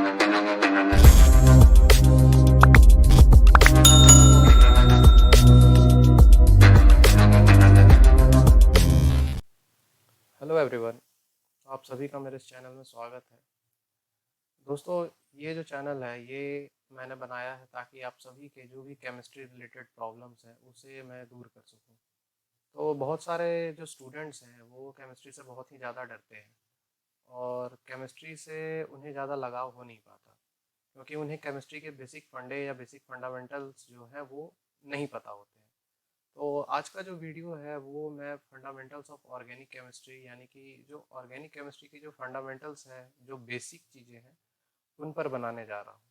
Hello everyone, आप सभी का मेरे इस चैनल में स्वागत है। दोस्तों, ये जो चैनल है ये मैंने बनाया है ताकि आप सभी के जो भी केमिस्ट्री रिलेटेड प्रॉब्लम्स हैं उसे मैं दूर कर सकूं। तो बहुत सारे जो स्टूडेंट्स हैं वो केमिस्ट्री से बहुत ही ज़्यादा डरते हैं और केमिस्ट्री से उन्हें ज़्यादा लगाव हो नहीं पाता क्योंकि उन्हें केमिस्ट्री के बेसिक फंडे या बेसिक फंडामेंटल्स जो है वो नहीं पता होते हैं। तो आज का जो वीडियो है वो मैं फंडामेंटल्स ऑफ ऑर्गेनिक केमिस्ट्री यानी कि जो ऑर्गेनिक केमिस्ट्री की जो फंडामेंटल्स हैं, जो बेसिक चीज़ें हैं, उन पर बनाने जा रहा हूँ।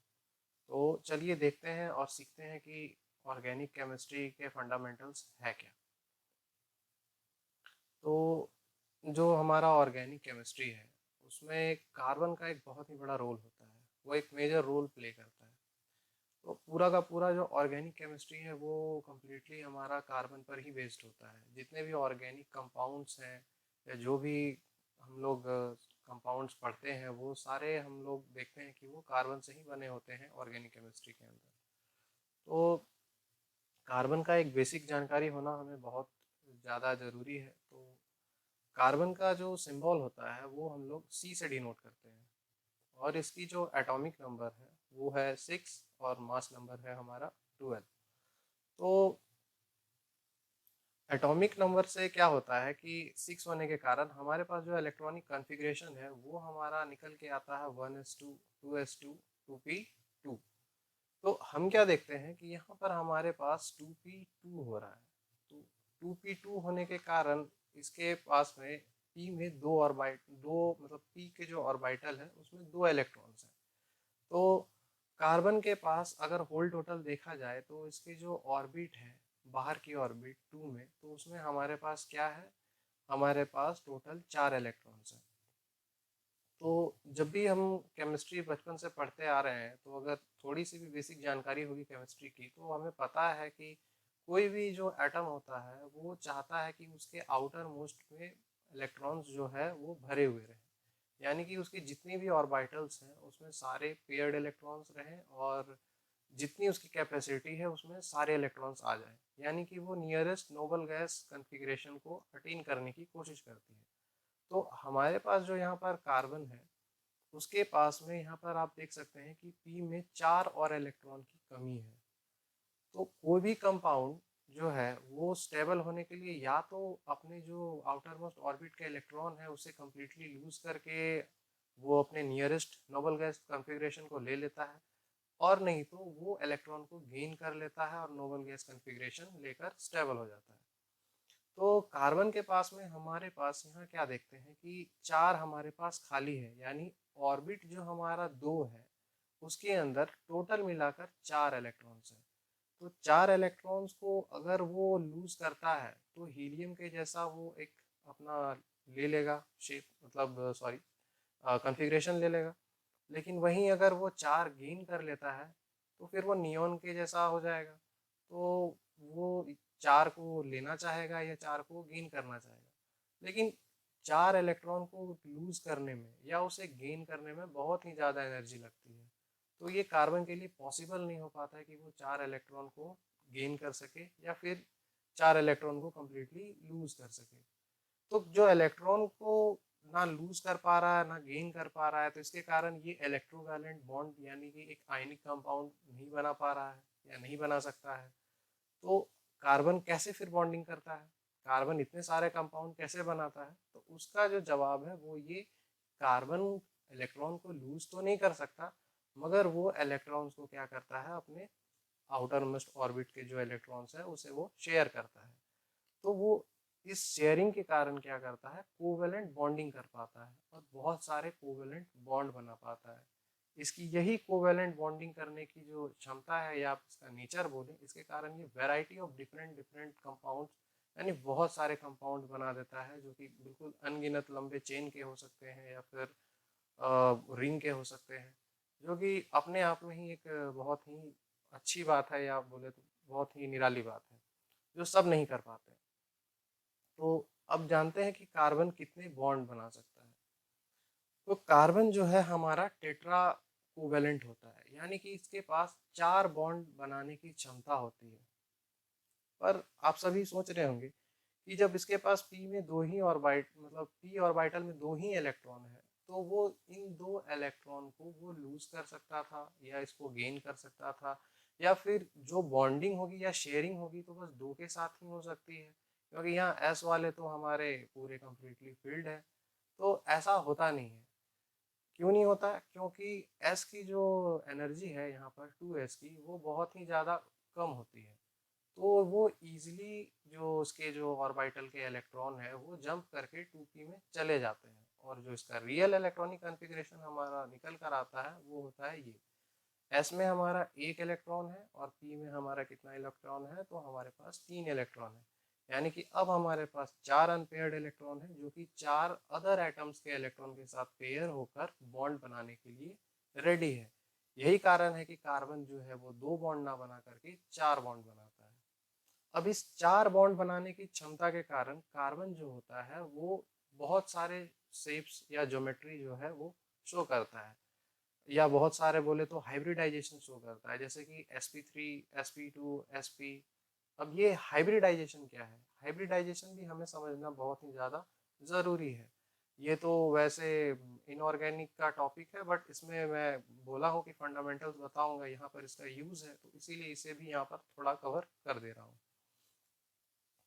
तो चलिए देखते हैं और सीखते हैं कि ऑर्गेनिक केमिस्ट्री के फंडामेंटल्स है क्या। तो जो हमारा ऑर्गेनिक केमिस्ट्री है उसमें कार्बन का एक बहुत ही बड़ा रोल होता है, वो एक मेजर रोल प्ले करता है। तो पूरा का पूरा जो ऑर्गेनिक केमिस्ट्री है वो कम्प्लीटली हमारा कार्बन पर ही बेस्ड होता है। जितने भी ऑर्गेनिक कंपाउंड्स हैं या जो भी हम लोग कंपाउंड्स पढ़ते हैं वो सारे हम लोग देखते हैं कि वो कार्बन से ही बने होते हैं ऑर्गेनिक केमिस्ट्री के अंदर। तो कार्बन का एक बेसिक जानकारी होना हमें बहुत ज़्यादा ज़रूरी है। तो कार्बन का जो सिंबल होता है वो हम लोग सी से डिनोट करते हैं और इसकी जो एटॉमिक नंबर है वो है 6 और मास नंबर है हमारा 12। तो एटॉमिक नंबर से क्या होता है कि 6 होने के कारण हमारे पास जो इलेक्ट्रॉनिक कॉन्फ़िगरेशन है वो हमारा निकल के आता है 1s2 2s2 2p2। तो हम क्या देखते हैं कि यहाँ पर हमारे पास 2p2 हो रहा है। तो 2p2 होने के कारण इसके पास में p में दो मतलब p के जो ऑर्बिटल है उसमें दो इलेक्ट्रॉन्स हैं। तो कार्बन के पास अगर होल टोटल देखा जाए तो इसके जो ऑर्बिट है बाहर की ऑर्बिट 2 में, तो उसमें हमारे पास क्या है, हमारे पास टोटल 4 इलेक्ट्रॉन्स हैं। तो जब भी हम केमिस्ट्री बचपन से पढ़ते आ रहे हैं तो अगर थोड़ी सी भी बेसिक जानकारी होगी केमिस्ट्री की तो हमें पता है कि कोई भी जो एटम होता है वो चाहता है कि उसके आउटर मोस्ट में इलेक्ट्रॉन्स जो है वो भरे हुए रहें, यानी कि उसकी जितनी भी ऑर्बिटल्स हैं उसमें सारे पेयर्ड इलेक्ट्रॉन्स रहें और जितनी उसकी कैपेसिटी है उसमें सारे इलेक्ट्रॉन्स आ जाएं, यानी कि वो नियरेस्ट नोबल गैस कॉन्फ़िगरेशन को अटेन करने की कोशिश करती है। तो हमारे पास जो यहाँ पर कार्बन है उसके पास में यहाँ पर आप देख सकते हैं कि पी में 4 और इलेक्ट्रॉन की कमी है। तो कोई भी कंपाउंड जो है वो स्टेबल होने के लिए या तो अपने जो आउटर मोस्ट ऑर्बिट के इलेक्ट्रॉन है उसे कम्प्लीटली लूज करके वो अपने नियरेस्ट नोबल गैस कॉन्फ़िगरेशन को ले लेता है, और नहीं तो वो इलेक्ट्रॉन को गेन कर लेता है और नोबल गैस कॉन्फ़िगरेशन लेकर स्टेबल हो जाता है। तो कार्बन के पास में हमारे पास यहाँ क्या देखते हैं कि 4 हमारे पास खाली है, यानी ऑर्बिट जो हमारा 2 है उसके अंदर टोटल मिलाकर 4 इलेक्ट्रॉन्स हैं। तो 4 इलेक्ट्रॉन्स को अगर वो लूज करता है तो हीलियम के जैसा वो एक अपना ले लेगा शेप, मतलब सॉरी कॉन्फ़िगरेशन ले लेगा। लेकिन वहीं अगर वो 4 गेन कर लेता है तो फिर वो नियॉन के जैसा हो जाएगा। तो वो 4 को लेना चाहेगा या 4 को गेन करना चाहेगा, लेकिन 4 इलेक्ट्रॉन को लूज करने में या उसे गेन करने में बहुत ही ज़्यादा एनर्जी लगती है। तो ये कार्बन के लिए पॉसिबल नहीं हो पाता है कि वो 4 इलेक्ट्रॉन को गेन कर सके या फिर 4 इलेक्ट्रॉन को कम्प्लीटली लूज कर सके। तो जो इलेक्ट्रॉन को ना लूज कर पा रहा है ना गेन कर पा रहा है, तो इसके कारण ये इलेक्ट्रोवैलेंट बॉन्ड यानी कि एक आयनिक कंपाउंड नहीं बना पा रहा है या नहीं बना सकता है। तो कार्बन कैसे फिर बॉन्डिंग करता है, कार्बन इतने सारे कंपाउंड कैसे बनाता है, तो उसका जो जवाब है वो ये, कार्बन इलेक्ट्रॉन को लूज तो नहीं कर सकता मगर वो इलेक्ट्रॉन्स को क्या करता है, अपने आउटर मोस्ट ऑर्बिट के जो इलेक्ट्रॉन्स है उसे वो शेयर करता है। तो वो इस शेयरिंग के कारण क्या करता है, कोवेलेंट बॉन्डिंग कर पाता है और बहुत सारे कोवेलेंट बॉन्ड बना पाता है। इसकी यही कोवेलेंट बॉन्डिंग करने की जो क्षमता है या आप इसका नेचर बोलें, इसके कारण ये variety of different different compound यानी बहुत सारे कंपाउंड बना देता है, जो कि बिल्कुल अनगिनत लंबे चेन के हो सकते हैं या फिर रिंग के हो सकते हैं, जो कि अपने आप में ही एक बहुत ही अच्छी बात है या बोले तो बहुत ही निराली बात है, जो सब नहीं कर पाते। तो अब जानते हैं कि कार्बन कितने बॉन्ड बना सकता है। तो कार्बन जो है हमारा टेट्रा कोवेलेंट होता है, यानी कि इसके पास 4 बॉन्ड बनाने की क्षमता होती है। पर आप सभी सोच रहे होंगे कि जब इसके पास p में दो ही ऑर्बिट मतलब p ऑर्बिटल में दो ही इलेक्ट्रॉन है, तो वो इन दो इलेक्ट्रॉन को वो लूज कर सकता था या इसको गेन कर सकता था, या फिर जो बॉन्डिंग होगी या शेयरिंग होगी तो बस दो के साथ ही हो सकती है, क्योंकि यहाँ s वाले तो हमारे पूरे कंप्लीटली फील्ड है। तो ऐसा होता नहीं है। क्यों नहीं होता? क्योंकि s की जो एनर्जी है यहाँ पर 2s की, वो बहुत ही ज़्यादा कम होती है। तो वो इजीली जो उसके जो ऑर्बिटल के इलेक्ट्रॉन है वो जंप करके 2p में चले जाते हैं, और जो इसका रियल इलेक्ट्रॉनिक कॉन्फ़िगरेशन हमारा निकल कर आता है वो होता है ये। s में हमारा एक इलेक्ट्रॉन है और p में हमारा कितना इलेक्ट्रॉन है, तो हमारे पास 3 इलेक्ट्रॉन है। यानी कि अब हमारे पास 4 अनपेयर्ड इलेक्ट्रॉन है, जो कि 4 अदर एटम्स के इलेक्ट्रॉन के साथ पेयर होकर बॉन्ड बनाने के लिए रेडी है। यही कारण है कि कार्बन जो है वो 2 बॉन्ड ना बना करके 4 बॉन्ड बनाता है। अब इस 4 बॉन्ड बनाने की क्षमता के कारण कार्बन जो होता है वो बहुत सारे शेप्स या ज्योमेट्री जो है वो शो करता है, या बहुत सारे बोले तो हाइब्रिडाइजेशन शो करता है, जैसे कि sp3, sp2, sp। अब ये हाइब्रिडाइजेशन क्या है? हाइब्रिडाइजेशन भी हमें समझना बहुत ही ज़्यादा ज़रूरी है। ये तो वैसे इनऑर्गेनिक का टॉपिक है, बट इसमें मैं बोला हूँ कि फंडामेंटल्स बताऊंगा, यहाँ पर इसका यूज़ है तो इसीलिए इसे भी यहाँ पर थोड़ा कवर कर दे रहा हूँ।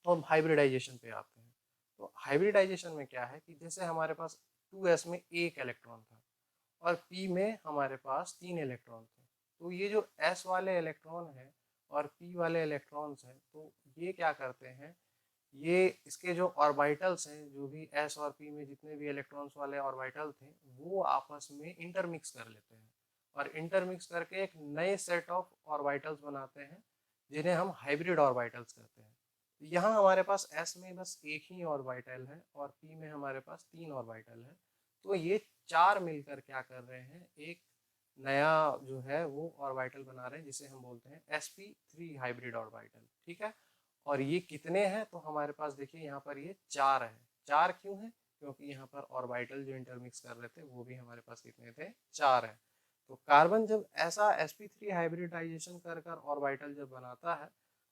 तो हम हाइब्रिडाइजेशन पे आते हैं। तो हाइब्रिडाइजेशन में क्या है कि जैसे हमारे पास 2s में एक इलेक्ट्रॉन था और p में हमारे पास 3 इलेक्ट्रॉन थे, तो ये जो s वाले इलेक्ट्रॉन है और p वाले इलेक्ट्रॉन्स हैं, तो ये क्या करते हैं, ये इसके जो ऑर्बिटल्स हैं, जो भी s और p में जितने भी इलेक्ट्रॉन्स वाले ऑर्बिटल थे, वो आपस में इंटरमिक्स कर लेते हैं, और इंटरमिक्स करके एक नए सेट ऑफ ऑर्बिटल्स बनाते हैं, जिन्हें हम हाइब्रिड ऑर्बिटल्स कहते हैं। यहाँ हमारे पास s में बस एक ही ऑर्बिटल है और p में हमारे पास 3 ऑर्बिटल है। तो ये 4 मिलकर क्या कर रहे हैं, एक नया जो है वो ऑर्बिटल बना रहे हैं, जिसे हम बोलते हैं sp3 हाइब्रिड ऑर्बिटल। ठीक है। और ये कितने हैं, तो हमारे पास देखिए यहाँ पर ये 4 है। 4 क्यों है? क्योंकि यहाँ पर ऑर्बिटल जो इंटरमिक्स कर रहे थे वो भी हमारे पास कितने थे, 4 है। तो कार्बन जब ऐसा sp3 हाइब्रिडाइजेशन कर कर ऑर्बिटल जब बनाता है,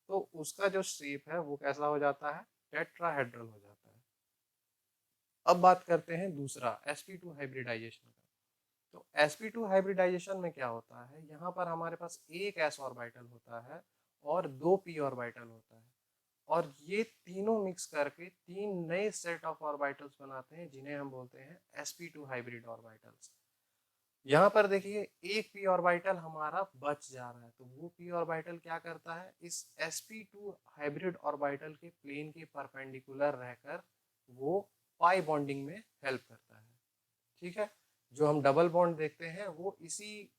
तो उसका जो शेप है वो कैसा हो जाता है, टेट्राहेड्रल हो जाता है। अब बात करते हैं दूसरा sp2 हाइब्रिडाइजेशन का। तो sp2 हाइब्रिडाइजेशन में क्या होता है, यहाँ पर हमारे पास एक s ऑर्बिटल होता है और दो p ऑर्बिटल होता है, और ये तीनों मिक्स करके 3 नए सेट ऑफ ऑर्बिटल्स बनाते हैं, जिन्हें हम बोलते हैं sp2 हाइब्रिड ऑर्बिटल्स। यहाँ पर देखिए एक p ऑर्बिटल हमारा बच जा रहा है, तो वो p ऑर्बिटल क्या करता है, इस sp2 हाइब्रिड ऑर्बिटल के प्लेन के परपेंडिकुलर रहकर वो पाई बॉन्डिंग में हेल्प करता है। ठीक है। जो हम डबल बॉन्ड देखते हैं वो इसी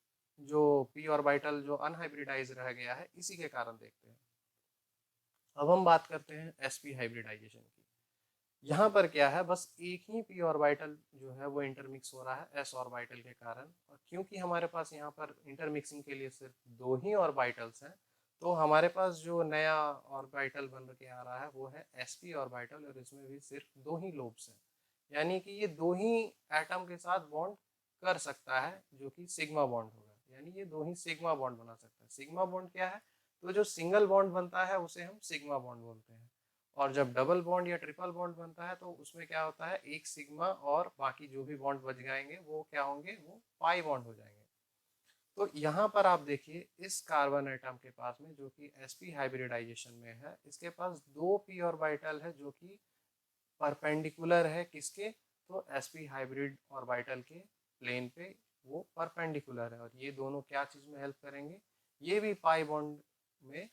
जो p ऑर्बिटल जो अनहाइब्रिडाइज रह गया है इसी के कारण देखते हैं। अब हम बात करते हैं sp हाइब्रिडाइजेशन की। यहाँ पर क्या है, बस एक ही p ऑर्बिटल जो है वो इंटरमिक्स हो रहा है s ऑर्बिटल के कारण, और क्योंकि हमारे पास यहाँ पर इंटरमिक्सिंग के लिए सिर्फ दो ही ऑर्बिटल्स हैं, तो हमारे पास जो नया ऑर्बिटल बन के आ रहा है वो है sp ऑर्बिटल, और इसमें भी सिर्फ दो ही लोब्स हैं। यानी कि ये दो ही एटम के साथ बॉन्ड कर सकता है, जो कि सिग्मा बॉन्ड होगा, यानी ये दो ही सिग्मा बॉन्ड बना सकता है। सिग्मा बॉन्ड क्या है, तो जो सिंगल बॉन्ड बनता है उसे हम सिग्मा बॉन्ड बोलते हैं, और जब डबल बॉन्ड या ट्रिपल बॉन्ड बनता है तो उसमें क्या होता है, एक सिग्मा और बाकी जो भी बॉन्ड बच जाएंगे वो क्या होंगे, वो पाई बॉन्ड हो जाएंगे। तो यहाँ पर आप देखिए इस कार्बन एटम के पास में जो कि sp हाइब्रिडाइजेशन में है, इसके पास दो p ऑर्बिटल है जो कि परपेंडिकुलर है किसके, तो sp हाइब्रिड ऑर्बिटल के प्लेन पे वो परपेंडिकुलर है, और ये दोनों क्या चीज में हेल्प करेंगे, ये भी पाई बॉन्ड में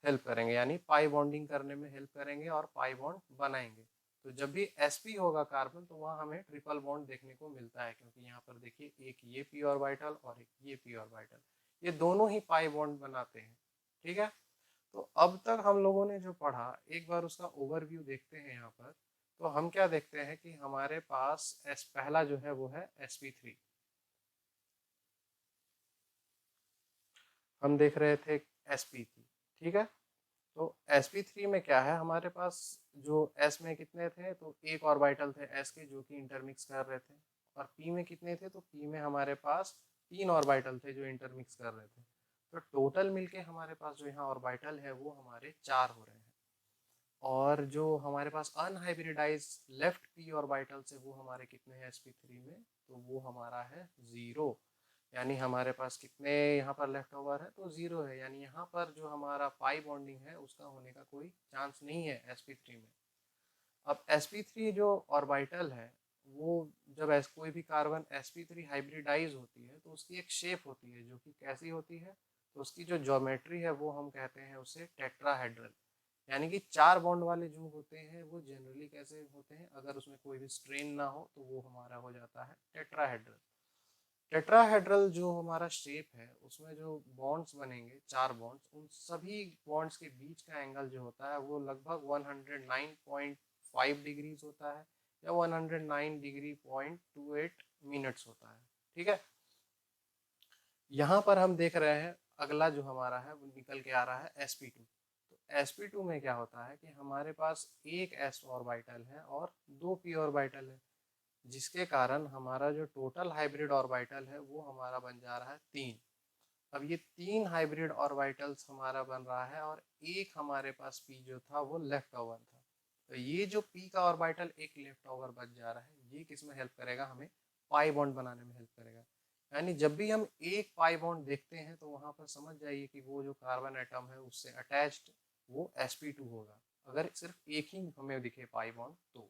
हेल्प करेंगे, यानी पाई बॉन्डिंग करने में हेल्प करेंगे और पाई बॉन्ड बनाएंगे। तो जब भी sp होगा कार्बन, तो वहाँ हमें ट्रिपल बॉन्ड देखने को मिलता है, क्योंकि यहाँ पर देखिए एक ये p ऑर्बिटल और एक ये p ऑर्बिटल, ये दोनों ही पाई बॉन्ड बनाते हैं। ठीक है। तो अब तक हम लोगों ने जो पढ़ा, एक बार उसका ओवरव्यू देखते हैं यहाँ पर। तो हम क्या देखते हैं कि हमारे पास पहला जो है वो है sp3। हम देख रहे थे sp3। ठीक है। तो sp3 में क्या है, हमारे पास जो s में कितने थे, तो एक ऑर्बिटल थे s के जो कि इंटरमिक्स कर रहे थे, और p में कितने थे, तो p में हमारे पास 3 ऑर्बिटल थे जो इंटरमिक्स कर रहे थे। तो टोटल मिलके हमारे पास जो यहाँ ऑर्बिटल है वो हमारे 4 हो रहे हैं। और जो हमारे पास अनहाइब्रिडाइज लेफ्ट पी ऑर्बिटल से वो हमारे कितने हैं sp3 में, तो वो हमारा है 0। यानी हमारे पास कितने यहाँ पर लेफ्ट ओवर है, तो 0 है। यानी यहाँ पर जो हमारा पाई बॉन्डिंग है उसका होने का कोई चांस नहीं है sp3 में। अब sp3 जो ऑर्बिटल है वो जब कोई भी कार्बन sp3 हाइब्रिडाइज होती है तो उसकी एक शेप होती है जो कि कैसी होती है, तो उसकी जो ज्योमेट्री है वो हम कहते हैं उसे टेट्राहेड्रल। यानी कि 4 बॉन्ड वाले जो होते हैं वो जनरली कैसे होते हैं, अगर उसमें कोई भी स्ट्रेन ना हो तो वो हमारा हो जाता है टेट्राहेड्रल। टेट्राहेड्रल जो हमारा शेप है उसमें जो बॉन्ड्स बनेंगे 4 बॉन्ड्स, उन सभी बॉन्ड्स के बीच का एंगल जो होता है वो लगभग 109.5 डिग्रीज होता है या 109 डिग्री .28 मिनट्स होता है। ठीक है, यहाँ पर हम देख रहे हैं अगला जो हमारा है वो निकल के आ रहा है sp2। तो sp2 में क्या होता है कि हमारे पास एक s ऑर्बिटल है और 2 p ऑर्बिटल है, जिसके कारण हमारा जो टोटल हाइब्रिड ऑर्बिटल है वो हमारा बन जा रहा है 3। अब ये 3 हाइब्रिड ऑर्बिटल्स हमारा बन रहा है और एक हमारे पास p जो था वो लेफ्ट ओवर था। तो ये जो p का ऑर्बिटल एक लेफ्ट ओवर बच जा रहा है, ये किस में हेल्प करेगा, हमें पाई बॉन्ड बनाने में हेल्प करेगा। यानी जब भी हम एक पाई बॉन्ड देखते हैं तो वहां पर समझ जाइए कि वो जो कार्बन एटम है उससे अटैच्ड वो sp2 होगा। अगर सिर्फ एक ही हमें दिखे पाई बॉन्ड तो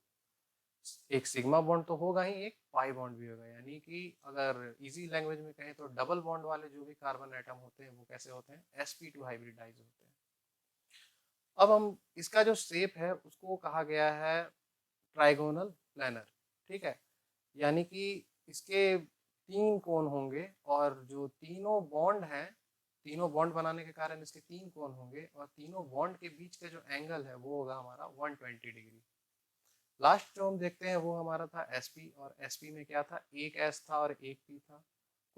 एक सिग्मा बॉन्ड तो होगा ही, एक पाई बॉन्ड भी होगा। यानी कि अगर इजी लैंग्वेज में कहें तो डबल बॉन्ड वाले जो भी कार्बन एटम होते हैं वो कैसे होते हैं, sp2 हाइब्रिडाइज होते हैं। अब हम इसका जो शेप है उसको कहा गया है ट्राइगोनल प्लेनर। ठीक है, यानी कि इसके 3 कोण होंगे और जो तीनों बॉन्ड हैं, तीनों बॉन्ड बनाने के कारण इसके 3 कोण होंगे और तीनों बॉन्ड के बीच का जो एंगल है वो होगा हमारा 120 डिग्री। लास्ट जो हम देखते हैं वो हमारा था sp, और sp में क्या था, एक s था और एक p था।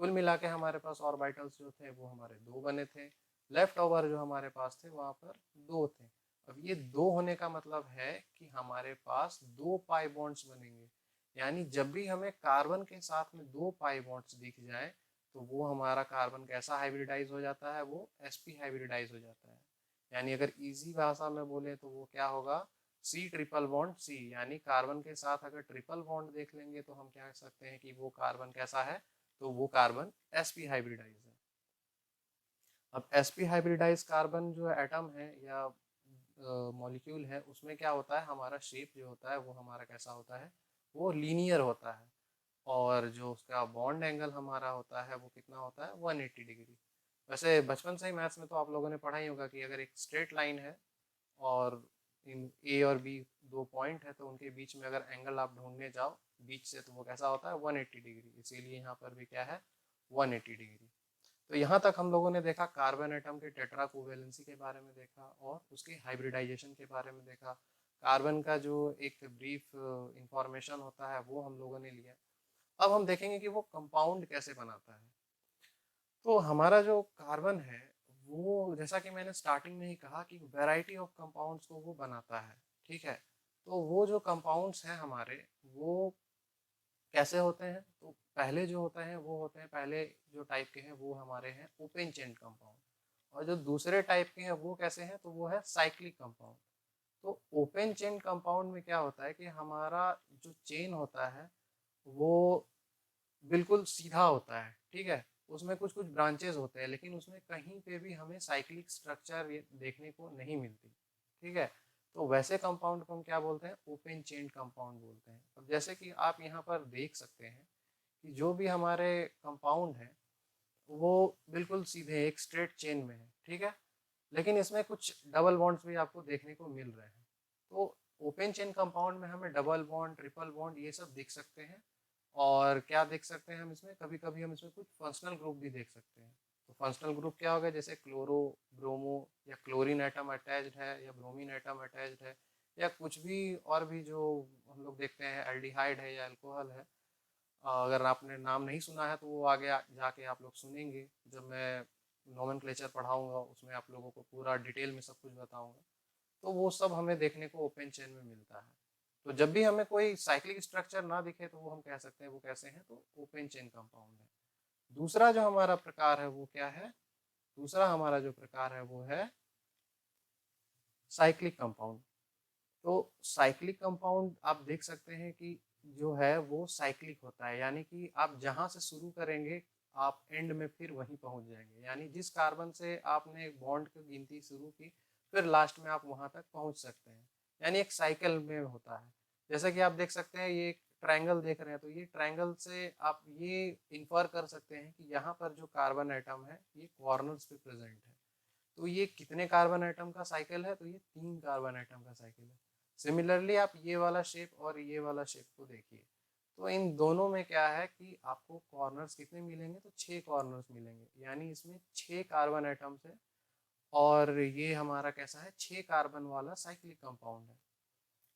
कुल मिला के हमारे पास ऑर्बिटल्स जो थे वो हमारे 2 बने थे। लेफ्ट ओवर जो हमारे पास थे वहाँ पर 2 थे। अब ये 2 होने का मतलब है कि हमारे पास 2 पाई बॉन्ड्स बनेंगे। यानी जब भी हमें कार्बन के साथ में 2 पाई बॉन्ड्स दिख जाए तो वो हमारा कार्बन कैसा हाइब्रिडाइज हो जाता है, वो sp हाइब्रिडाइज हो जाता है। यानी अगर इजी भाषा में बोले तो वो क्या होगा, सी ट्रिपल बॉन्ड सी। यानी कार्बन के साथ अगर ट्रिपल बॉन्ड देख लेंगे तो हम क्या कह सकते हैं कि वो कार्बन कैसा है, तो वो कार्बन sp हाइब्रिडाइज है। अब sp हाइब्रिडाइज कार्बन जो एटम है या मॉलिक्यूल है उसमें क्या होता है, हमारा शेप जो होता है वो हमारा कैसा होता है, वो लीनियर होता है। और जो उसका बॉन्ड एंगल हमारा होता है वो कितना होता है, 180 डिग्री। वैसे बचपन से ही मैथ्स में तो आप लोगों ने पढ़ा ही होगा कि अगर एक स्ट्रेट लाइन है और इन ए और बी 2 पॉइंट है तो उनके बीच में अगर एंगल आप ढूंढने जाओ बीच से तो वो कैसा होता है, 180 डिग्री। इसीलिए यहाँ पर भी क्या है, 180 डिग्री। तो यहाँ तक हम लोगों ने देखा कार्बन एटम के टेट्रा कोवेलेंसी के बारे में देखा और उसके हाइब्रिडाइजेशन के बारे में देखा। कार्बन का जो एक ब्रीफ इंफॉर्मेशन होता है वो हम लोगों ने लिया। अब हम देखेंगे कि वो कंपाउंड कैसे बनाता है। तो हमारा जो कार्बन है वो जैसा कि मैंने स्टार्टिंग में ही कहा कि वैरायटी ऑफ कंपाउंड्स को वो बनाता है। ठीक है, तो वो जो कंपाउंड्स हैं हमारे वो कैसे होते हैं, तो पहले जो होते हैं वो होते हैं, पहले जो टाइप के हैं वो हमारे हैं ओपन चेन कंपाउंड। और जो दूसरे टाइप के हैं वो कैसे हैं, तो वो है साइक्लिक कंपाउंड। तो ओपन चेन कंपाउंड में क्या होता है कि हमारा जो चेन होता है वो बिल्कुल सीधा होता है। ठीक है, उसमें कुछ कुछ ब्रांचेस होते हैं लेकिन उसमें कहीं पे भी हमें साइक्लिक स्ट्रक्चर देखने को नहीं मिलती। ठीक है, तो वैसे कंपाउंड को हम क्या बोलते हैं, ओपन चेन कंपाउंड बोलते हैं। अब जैसे कि आप यहाँ पर देख सकते हैं कि जो भी हमारे कंपाउंड है वो बिल्कुल सीधे एक स्ट्रेट चेन में है। ठीक है, लेकिन इसमें कुछ डबल बॉन्ड्स भी आपको देखने को मिल रहे हैं। तो ओपन चेन कंपाउंड में हमें डबल बॉन्ड, ट्रिपल बॉन्ड ये सब दिख सकते हैं। और क्या देख सकते हैं हम इसमें, कभी कभी हम इसमें कुछ फंक्शनल ग्रुप भी देख सकते हैं। तो फंक्शनल ग्रुप क्या होगा, जैसे क्लोरो, ब्रोमो या क्लोरीन एटम अटैच्ड है या ब्रोमीन एटम अटैच्ड है या कुछ भी और भी जो हम लोग देखते हैं, एल्डिहाइड है या अल्कोहल है। अगर आपने नाम नहीं सुना है तो वो आगे जाके आप लोग सुनेंगे जब मैं नोमेनक्लेचर पढ़ाऊंगा, उसमें आप लोगों को पूरा डिटेल में सब कुछ बताऊंगा। तो वो सब हमें देखने को ओपन चेन में मिलता है। तो जब भी हमें कोई साइक्लिक स्ट्रक्चर ना दिखे तो वो हम कह सकते हैं वो कैसे हैं, तो ओपन चेन कंपाउंड है। दूसरा जो हमारा प्रकार है वो क्या है, दूसरा हमारा जो प्रकार है वो है साइक्लिक कंपाउंड। तो साइक्लिक कंपाउंड आप देख सकते हैं कि जो है वो साइक्लिक होता है, यानी कि आप जहां से शुरू करेंगे आप एंड में फिर वहीं पहुंच जाएंगे, यानी जिस कार्बन से आपने बॉन्ड की गिनती शुरू की फिर लास्ट में आप वहां तक पहुंच सकते हैं, यानी एक साइकिल में होता है। जैसा कि आप देख सकते हैं ये एक ट्रायंगल देख रहे हैं, तो ये ट्रायंगल से आप ये इन्फर कर सकते हैं कि यहाँ पर जो कार्बन आइटम है ये कॉर्नर्स पे प्रेजेंट है। तो ये कितने कार्बन आइटम का साइकिल है, तो ये 3 कार्बन आइटम का साइकिल है। सिमिलरली आप ये वाला शेप और ये वाला शेप को देखिए, तो इन दोनों में क्या है कि आपको कॉर्नर्स कितने मिलेंगे, तो 6 कॉर्नर्स मिलेंगे, यानी इसमें 6 कार्बन आइटम्स है और ये हमारा कैसा है 6 कार्बन वाला साइक्लिक कंपाउंड है।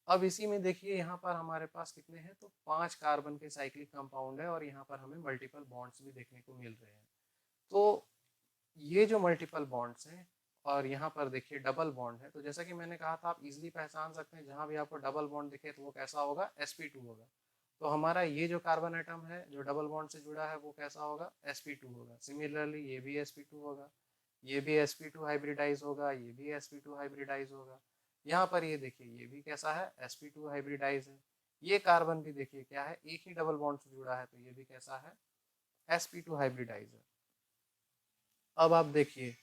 अब इसी में देखिए यहाँ पर हमारे पास कितने हैं, तो 5 कार्बन के साइक्लिक कंपाउंड है और यहाँ पर हमें मल्टीपल बॉन्ड्स भी देखने को मिल रहे हैं। तो ये जो मल्टीपल बॉन्ड्स हैं और यहाँ पर देखिए डबल बॉन्ड है, तो जैसा कि मैंने कहा था आप इजीली पहचान सकते हैं जहाँ भी आपको डबल बॉन्ड दिखे तो वो कैसा होगा, sp2 होगा। तो हमारा ये जो कार्बन आइटम है जो डबल बॉन्ड से जुड़ा है वो कैसा होगा, sp2 होगा। सिमिलरली ये भी sp2 होगा, ये भी sp2 हाइब्रिडाइज होगा, ये भी sp2 हाइब्रिडाइज होगा। यहाँ पर ये देखिए ये भी कैसा है, sp2 हाइब्रिडाइज है। ये कार्बन भी देखिए क्या है, एक ही डबल बॉन्ड से जुड़ा है, तो ये भी कैसा है, sp2 हाइब्रिडाइज है। अब आप देखिए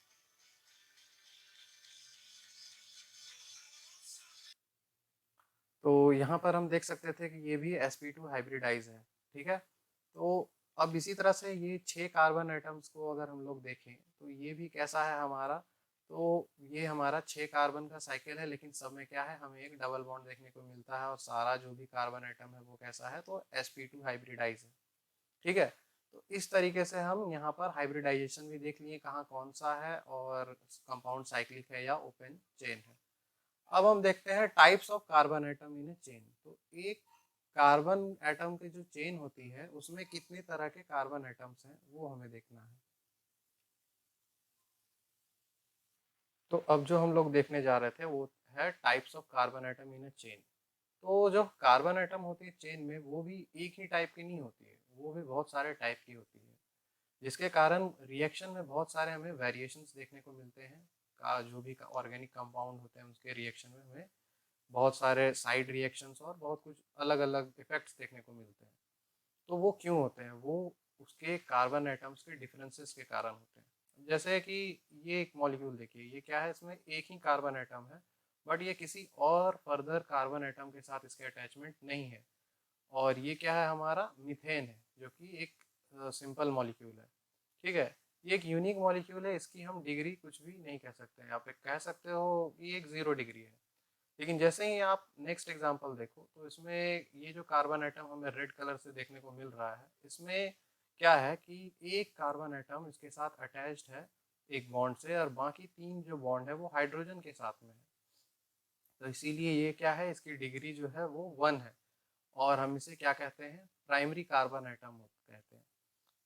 तो यहाँ पर हम देख सकते थे कि ये भी sp2 हाइब्रिडाइज है, ठीक है। तो अब इसी तरह से ये 6 कार्बन एटम्स को अगर हम लोग देखें तो ये भी कैसा है हमारा, तो ये हमारा 6 कार्बन का साइकिल है, लेकिन सब में क्या है हमें एक डबल बॉन्ड देखने को मिलता है और सारा जो भी कार्बन एटम है वो कैसा है, तो sp2 हाइब्रिडाइज है, ठीक है। तो इस तरीके से हम यहाँ पर हाइब्रिडाइजेशन भी देख लिए कहाँ कौन सा है और कंपाउंड साइक्लिक है या ओपन चेन है। अब हम देखते हैं types of carbon atom in A chain. तो एक कार्बन एटम की जो चेन होती है उसमें कितने तरह के कार्बन एटम्स हैं वो हमें देखना है। तो अब जो हम लोग देखने जा रहे थे वो है types of carbon atom in A chain. तो जो कार्बन एटम होती है चेन में वो भी एक ही टाइप की नहीं होती है, वो भी बहुत सारे टाइप की होती है, जिसके कारण रिएक्शन में बहुत सारे हमें वेरिएशंस देखने को मिलते हैं। का जो भी ऑर्गेनिक कंपाउंड होते हैं उसके रिएक्शन में हमें बहुत सारे साइड रिएक्शंस और बहुत कुछ अलग अलग इफेक्ट्स देखने को मिलते हैं। तो वो क्यों होते हैं, वो उसके कार्बन एटम्स के डिफरेंसेस के कारण होते हैं। जैसे कि ये एक मॉलिक्यूल देखिए, ये क्या है, इसमें एक ही कार्बन एटम है बट ये किसी और फर्दर कार्बन एटम के साथ इसके अटैचमेंट नहीं है। और ये क्या है, हमारा मीथेन है जो कि एक सिंपल मॉलिक्यूल है, ठीक है। ये एक यूनिक मॉलिक्यूल है, इसकी हम डिग्री कुछ भी नहीं कह सकते हैं, आप एक कह सकते हो ये एक 0 डिग्री है। लेकिन जैसे ही आप नेक्स्ट एग्जांपल देखो तो इसमें ये जो कार्बन एटम हमें रेड कलर से देखने को मिल रहा है, इसमें क्या है कि एक कार्बन एटम इसके साथ अटैच्ड है एक बॉन्ड से और बाकी 3 जो बॉन्ड है वो हाइड्रोजन के साथ में है। तो इसीलिए ये क्या है, इसकी डिग्री जो है वो 1 है और हम इसे क्या कहते हैं, प्राइमरी कार्बन एटम कहते हैं।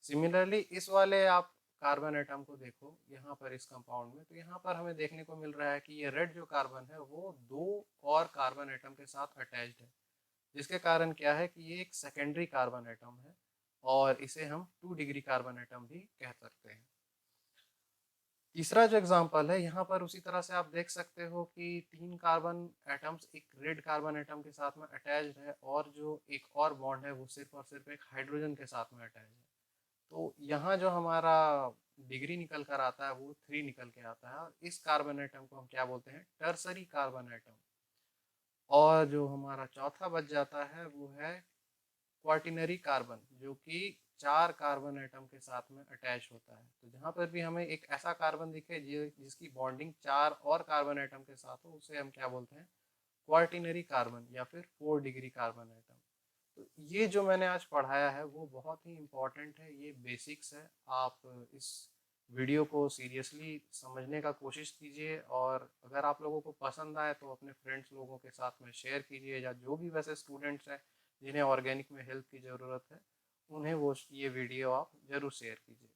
सिमिलरली इस वाले आप कार्बन एटम को देखो यहाँ पर इस कंपाउंड में, तो यहाँ पर हमें देखने को मिल रहा है कि ये रेड जो कार्बन है वो 2 और कार्बन एटम के साथ अटैच्ड है, जिसके कारण क्या है कि ये एक सेकेंडरी कार्बन एटम है और इसे हम 2 डिग्री कार्बन एटम भी कह सकते हैं। तीसरा जो एग्जांपल है यहाँ पर उसी तरह से आप देख सकते हो कि 3 कार्बन एटम्स एक रेड कार्बन एटम के साथ में अटैच्ड है और जो एक और बॉन्ड है वो सिर्फ और सिर्फ एक हाइड्रोजन के साथ में अटैच है। तो यहाँ जो हमारा डिग्री निकल कर आता है वो 3 निकल के आता है और इस कार्बन एटम को हम क्या बोलते हैं, टर्सरी कार्बन एटम। और जो हमारा चौथा बच जाता है वो है क्वार्टिनरी कार्बन, जो कि 4 कार्बन एटम के साथ में अटैच होता है। तो जहाँ पर भी हमें एक ऐसा कार्बन दिखे जिसकी बॉन्डिंग 4 और कार्बन एटम के साथ हो उसे हम क्या बोलते हैं, क्वार्टिनरी कार्बन या फिर 4 डिग्री कार्बन एटम। तो ये जो मैंने आज पढ़ाया है वो बहुत ही इम्पोर्टेंट है, ये बेसिक्स है। आप इस वीडियो को सीरियसली समझने का कोशिश कीजिए और अगर आप लोगों को पसंद आए तो अपने फ्रेंड्स लोगों के साथ में शेयर कीजिए, या जो भी वैसे स्टूडेंट्स हैं जिन्हें ऑर्गेनिक में हेल्प की ज़रूरत है उन्हें वो ये वीडियो आप ज़रूर शेयर कीजिए।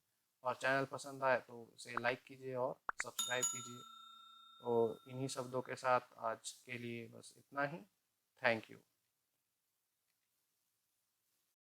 और चैनल पसंद आए तो उसे लाइक कीजिए और सब्सक्राइब कीजिए। तो इन्हीं शब्दों के साथ आज के लिए बस इतना ही। Thank you.